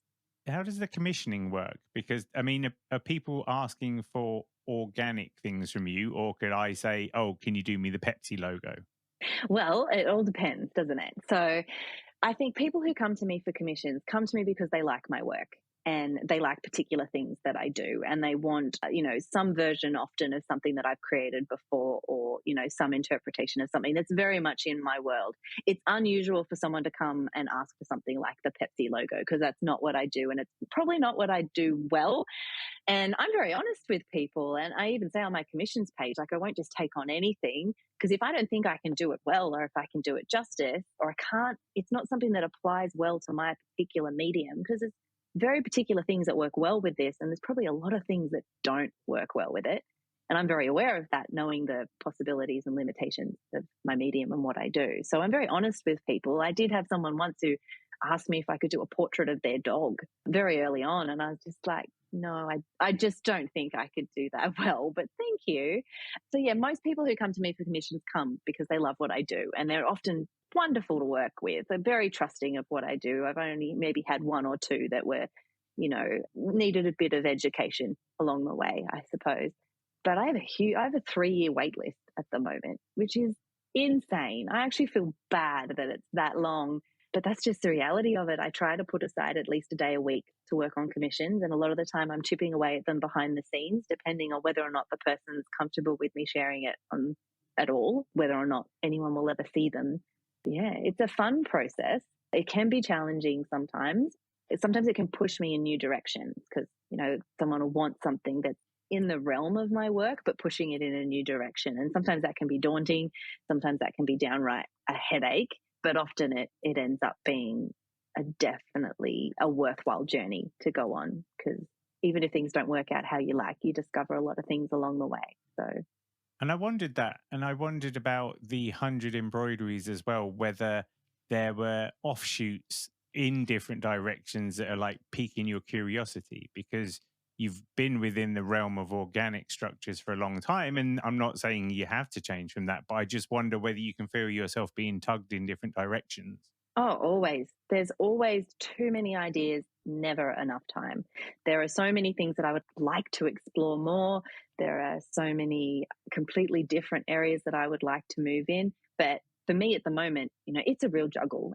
How does the commissioning work? Because, I mean, are people asking for organic things from you? Or could I say, oh, can you do me the Pepsi logo? Well, it all depends, doesn't it? So I think people who come to me for commissions come to me because they like my work and they like particular things that I do, and they want, some version often of something that I've created before, or, some interpretation of something that's very much in my world. It's unusual for someone to come and ask for something like the Pepsi logo, because that's not what I do, and it's probably not what I do well. And I'm very honest with people. And I even say on my commissions page, like, I won't just take on anything, because if I don't think I can do it well, or if I can do it justice, or I can't, it's not something that applies well to my particular medium, because it's very particular things that work well with this. And there's probably a lot of things that don't work well with it. And I'm very aware of that, knowing the possibilities and limitations of my medium and what I do. So I'm very honest with people. I did have someone once who asked me if I could do a portrait of their dog very early on. And I was just like, no, I just don't think I could do that well, but thank you. So yeah, most people who come to me for commissions come because they love what I do, and they're often wonderful to work with. They're very trusting of what I do. I've only maybe had one or two that were, needed a bit of education along the way, I suppose. But I have a 3-year wait list at the moment, which is insane. I actually feel bad that it's that long, but that's just the reality of it. I try to put aside at least a day a week to work on commissions, and a lot of the time I'm chipping away at them behind the scenes, depending on whether or not the person's comfortable with me sharing it on at all, whether or not anyone will ever see them. Yeah, it's a fun process. It can be challenging sometimes. Sometimes it can push me in new directions because, someone will want something that's in the realm of my work, but pushing it in a new direction. And sometimes that can be daunting. Sometimes that can be downright a headache, but often it ends up being definitely a worthwhile journey to go on, because even if things don't work out how you like, you discover a lot of things along the way. So. And I wondered that, and I wondered about the 100 embroideries as well, whether there were offshoots in different directions that are like piquing your curiosity, because you've been within the realm of organic structures for a long time. And I'm not saying you have to change from that, but I just wonder whether you can feel yourself being tugged in different directions. Oh, always. There's always too many ideas, never enough time. There are so many things that I would like to explore more. There are so many completely different areas that I would like to move in. But for me at the moment, it's a real juggle,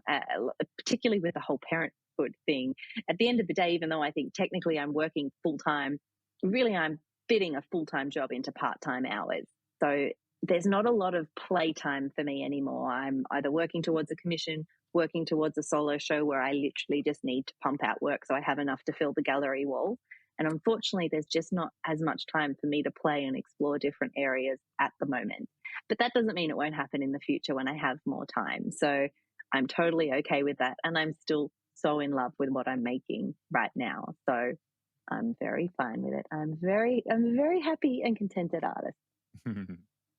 particularly with the whole parenthood thing. At the end of the day, even though I think technically I'm working full time, really I'm fitting a full-time job into part-time hours. So there's not a lot of playtime for me anymore. I'm either working towards a commission, working towards a solo show where I literally just need to pump out work so I have enough to fill the gallery wall. And unfortunately, there's just not as much time for me to play and explore different areas at the moment. But that doesn't mean it won't happen in the future when I have more time. So I'm totally okay with that. And I'm still so in love with what I'm making right now. So I'm very fine with it. I'm a very happy and contented artist.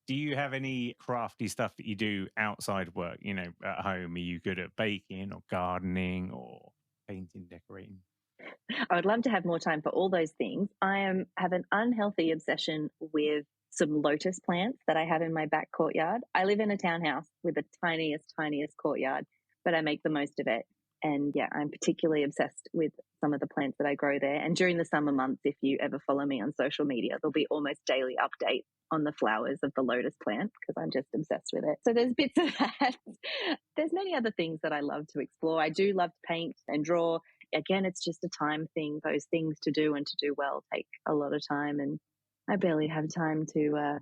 Do you have any crafty stuff that you do outside work, at home? Are you good at baking or gardening or painting, decorating? I would love to have more time for all those things. I have an unhealthy obsession with some lotus plants that I have in my back courtyard. I live in a townhouse with the tiniest courtyard, but I make the most of it. And yeah, I'm particularly obsessed with some of the plants that I grow there. And during the summer months, if you ever follow me on social media, there'll be almost daily updates on the flowers of the lotus plant because I'm just obsessed with it. So there's bits of that. There's many other things that I love to explore. I do love to paint and draw. Again, it's just a time thing. Those things to do and to do well take a lot of time. And I barely have time to,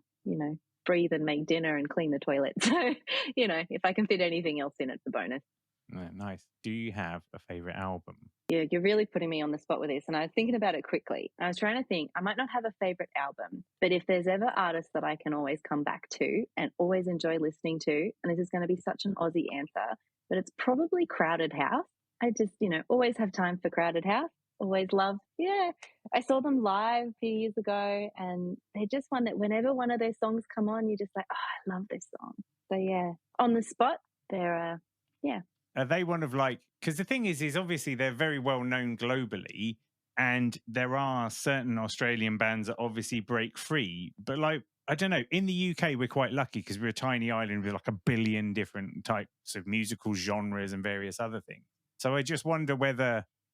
breathe and make dinner and clean the toilet. So, if I can fit anything else in, it's a bonus. Nice. Do you have a favorite album? Yeah, you're really putting me on the spot with this. And I was thinking about it quickly. I was trying to think, I might not have a favorite album, but if there's ever artists that I can always come back to and always enjoy listening to, and this is going to be such an Aussie answer, but it's probably Crowded House. I just, always have time for Crowded House. Always love. Yeah. I saw them live a few years ago, and they're just one that whenever one of their songs come on, you're just like, oh, I love this song. So yeah, on the spot, they're, yeah. Are they one of because the thing is obviously they're very well known globally, and there are certain Australian bands that obviously break free, but I don't know, in the UK we're quite lucky because we're a tiny island with 1 billion different types of musical genres and various other things. So I just wonder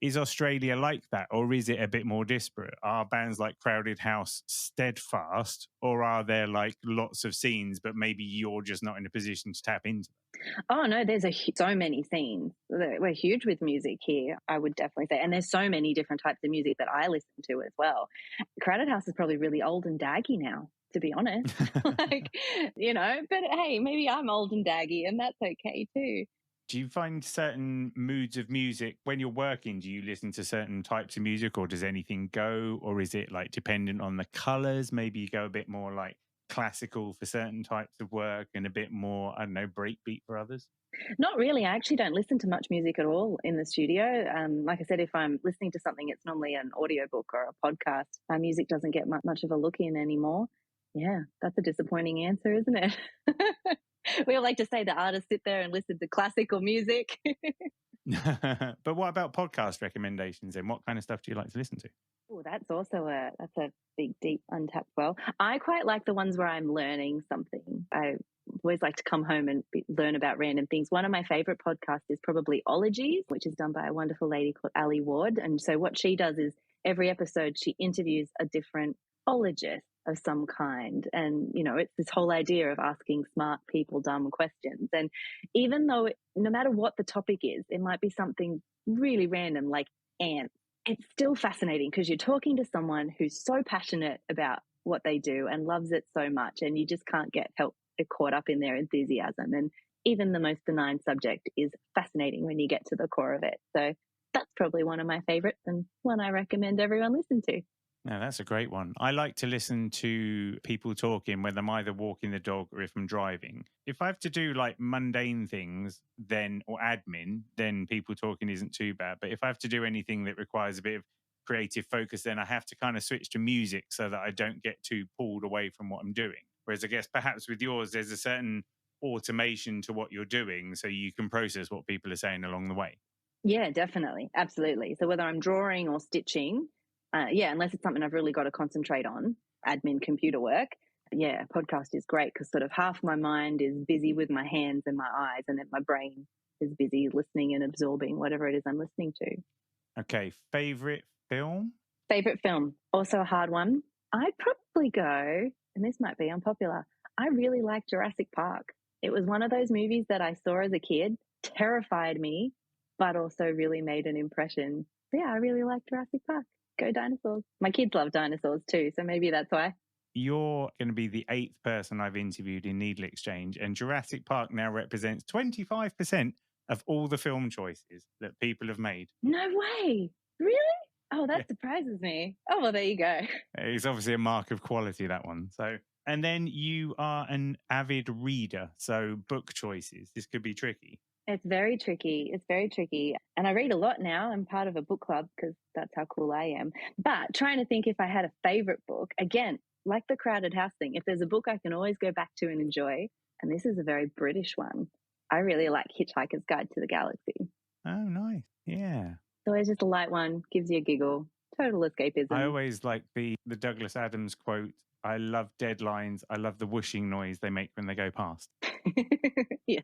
is Australia like that, or is it a bit more disparate? Are bands like Crowded House steadfast, or are there lots of scenes, but maybe you're just not in a position to tap into them? Oh no, there's so many scenes. We're huge with music here, I would definitely say. And there's so many different types of music that I listen to as well. Crowded House is probably really old and daggy now, to be honest. But hey, maybe I'm old and daggy, and that's okay too. Do you find certain moods of music when you're working? Do you listen to certain types of music, or does anything go? Or is it dependent on the colors? Maybe you go a bit more classical for certain types of work and a bit more, I don't know, breakbeat for others? Not really. I actually don't listen to much music at all in the studio. Like I said, if I'm listening to something, it's normally an audiobook or a podcast. My music doesn't get much of a look in anymore. Yeah, that's a disappointing answer, isn't it? We all like to say the artists sit there and listen to classical music. But what about podcast recommendations then? What kind of stuff do you like to listen to? Oh, that's also a big, deep, untapped well. I quite like the ones where I'm learning something. I always like to come home and learn about random things. One of my favorite podcasts is probably Ologies, which is done by a wonderful lady called Ali Ward. And so what she does is every episode she interviews a different ologist. of some kind. And, it's this whole idea of asking smart people dumb questions. And even though, no matter what the topic is, it might be something really random like ants, it's still fascinating because you're talking to someone who's so passionate about what they do and loves it so much, and you just can't get caught up in their enthusiasm. And even the most benign subject is fascinating when you get to the core of it. So that's probably one of my favorites and one I recommend everyone listen to. No, that's a great one. I like to listen to people talking when I'm either walking the dog or if I'm driving. If I have to do like mundane things or admin, then people talking isn't too bad. But if I have to do anything that requires a bit of creative focus, then I have to kind of switch to music so that I don't get too pulled away from what I'm doing. Whereas I guess perhaps with yours, there's a certain automation to what you're doing so you can process what people are saying along the way. Yeah, definitely. Absolutely. So whether I'm drawing or stitching, unless it's something I've really got to concentrate on, admin computer work, a podcast is great because sort of half my mind is busy with my hands and my eyes, and then my brain is busy listening and absorbing whatever it is I'm listening to. Okay, favorite film? Favorite film, also a hard one. I'd probably go, and this might be unpopular, I really like Jurassic Park. It was one of those movies that I saw as a kid, terrified me, but also really made an impression. Yeah, I really like Jurassic Park. Go dinosaurs. My kids love dinosaurs too, so maybe that's why. You're going to be the 8th person I've interviewed in NeedleXChange, and Jurassic Park now represents 25% of all the film choices that people have made. No way. Really? Oh, that surprises me. Oh, well, there you go. It's obviously a mark of quality, that one. So, and then you are an avid reader, so book choices. This could be tricky. It's very tricky. It's very tricky. And I read a lot now. I'm part of a book club because that's how cool I am. But trying to think if I had a favorite book, again, like the Crowded House thing, if there's a book I can always go back to and enjoy, and this is a very British one, I really like Hitchhiker's Guide to the Galaxy. Oh, nice. Yeah. So it's just a light one, gives you a giggle, total escapism. I always like the Douglas Adams quote, I love deadlines. I love the whooshing noise they make when they go past. Yes.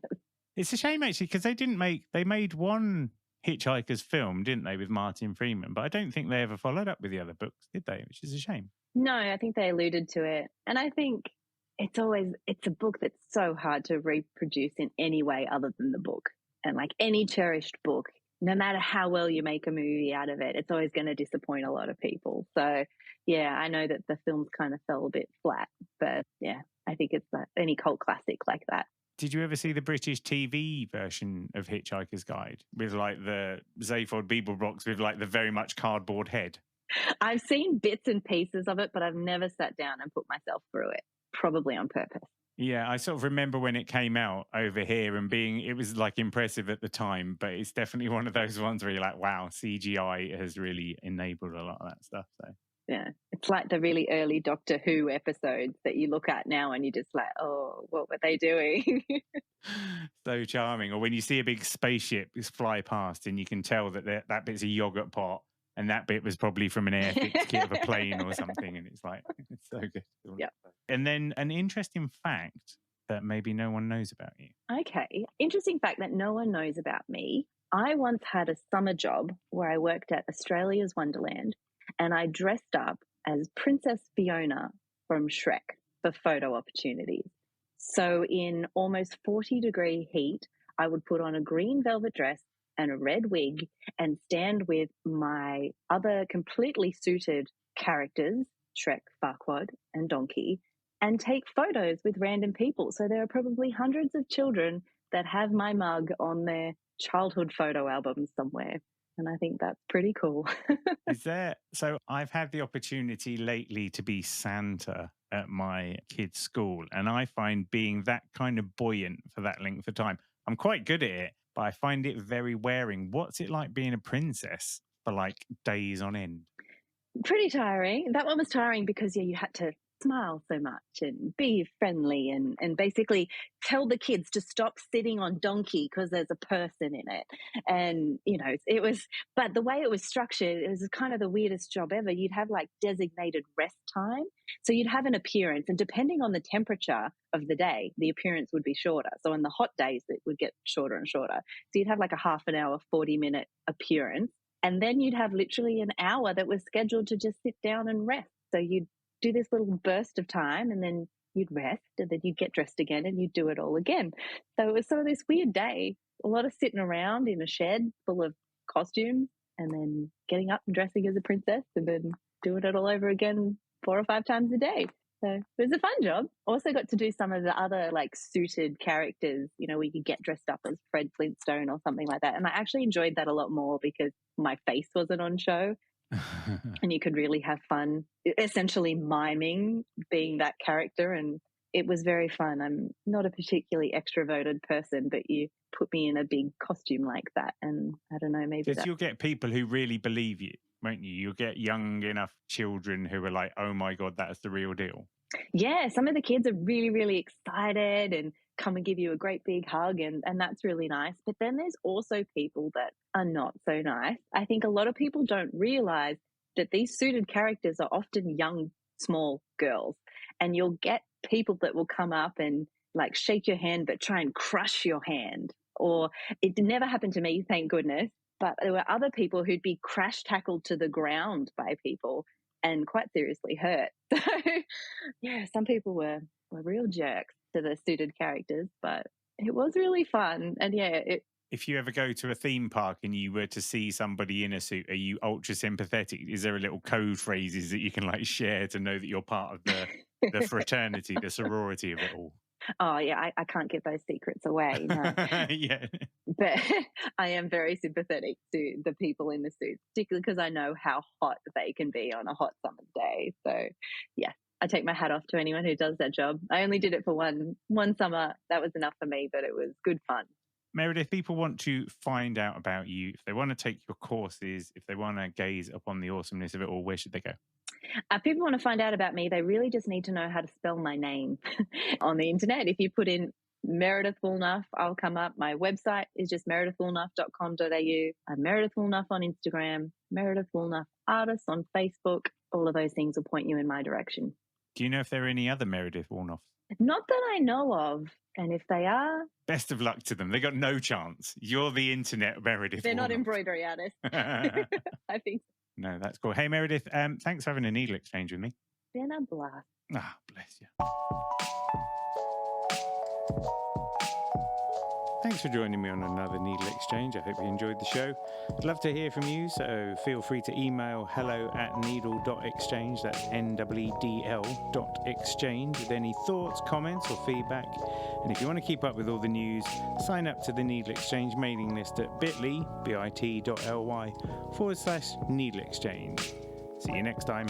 It's a shame, actually, because they made one Hitchhiker's film, didn't they, with Martin Freeman? But I don't think they ever followed up with the other books, did they? Which is a shame. No, I think they alluded to it. And I think it's a book that's so hard to reproduce in any way other than the book. And like any cherished book, no matter how well you make a movie out of it, it's always going to disappoint a lot of people. So, yeah, I know that the films kind of fell a bit flat. But, yeah, I think it's any cult classic like that. Did you ever see the British TV version of Hitchhiker's Guide with like the Zaphod Beeblebrox with like the very much cardboard head? I've seen bits and pieces of it, but I've never sat down and put myself through it, probably on purpose. Yeah, I sort of remember when it came out over here and it was like impressive at the time, but it's definitely one of those ones where you're like, wow, CGI has really enabled a lot of that stuff. So yeah, it's like the really early Doctor Who episodes that you look at now and you're just like, oh, what were they doing? So charming. Or when you see a big spaceship fly past and you can tell that that bit's a yogurt pot and that bit was probably from an airfix kit of a plane or something. And it's like, it's so good. Yeah. And then an interesting fact that maybe no one knows about you. Okay. Interesting fact that no one knows about me. I once had a summer job where I worked at Australia's Wonderland and I dressed up as Princess Fiona from Shrek for photo opportunities. So in almost 40-degree heat, I would put on a green velvet dress and a red wig and stand with my other completely suited characters, Shrek, Farquaad, and Donkey, and take photos with random people. So there are probably hundreds of children that have my mug on their childhood photo albums somewhere. And I think that's pretty cool. So I've had the opportunity lately to be Santa at my kids' school, and I find being that kind of buoyant for that length of time. I'm quite good at it, but I find it very wearing. What's it like being a princess for like days on end? Pretty tiring. That one was tiring because you had to smile so much and be friendly and basically tell the kids to stop sitting on Donkey because there's a person in it. And, it was, but the way it was structured, it was kind of the weirdest job ever. You'd have like designated rest time. So you'd have an appearance, and depending on the temperature of the day, the appearance would be shorter. So on the hot days, it would get shorter and shorter. So you'd have like a half an hour, 40-minute appearance. And then you'd have literally an hour that was scheduled to just sit down and rest. So you'd do this little burst of time, and then you'd rest, and then you'd get dressed again, and you'd do it all again. So it was sort of this weird day, a lot of sitting around in a shed full of costumes, and then getting up and dressing as a princess, and then doing it all over again 4 or 5 times a day. So it was a fun job. Also got to do some of the other like suited characters, where you could get dressed up as Fred Flintstone or something like that. And I actually enjoyed that a lot more because my face wasn't on show and you could really have fun, essentially miming being that character. And it was very fun. I'm not a particularly extroverted person, but you put me in a big costume like that. And I don't know, maybe you'll get people who really believe you, won't you? You'll get young enough children who are like, oh my God, that's the real deal. Yeah, some of the kids are really, really excited and come and give you a great big hug, and that's really nice. But then there's also people that are not so nice. I think a lot of people don't realize that these suited characters are often young, small girls, and you'll get people that will come up and like shake your hand but try and crush your hand. Or it never happened to me, thank goodness, but there were other people who'd be crash tackled to the ground by people and quite seriously hurt. So yeah, some people were real jerks to the suited characters, but it was really fun. And yeah, if you ever go to a theme park and you were to see somebody in a suit, are you ultra sympathetic? Is there a little code phrases that you can like share to know that you're part of the fraternity, the sorority of it all? Oh yeah, I can't give those secrets away. No. Yeah. But I am very sympathetic to the people in the suits, particularly because I know how hot they can be on a hot summer's day. So yeah, I take my hat off to anyone who does that job. I only did it for one summer. That was enough for me, but it was good fun. Meredith, if people want to find out about you, if they want to take your courses, if they want to gaze upon the awesomeness of it all, where should they go? If people want to find out about me, they really just need to know how to spell my name on the internet. If you put in Meredith Woolnough, I'll come up. My website is just meredithwoolnough.com.au. I'm Meredith Woolnough on Instagram, Meredith Woolnough Artist on Facebook. All of those things will point you in my direction. Do you know if there are any other Meredith Woolnoughs? Not that I know of. And if they are... best of luck to them. They got no chance. You're the internet Meredith They're Woolnough. Not embroidery artists. I think so. No, that's cool. Hey, Meredith, thanks for having a needle exchange with me. Been a blast. Ah, bless you. Thanks for joining me on another Needle Exchange. I hope you enjoyed the show. I'd love to hear from you, so feel free to email hello@needle.exchange, that's NEEDL.exchange, with any thoughts, comments or feedback. And if you want to keep up with all the news, sign up to the Needle Exchange mailing list at bit.ly/Needle Exchange. See you next time.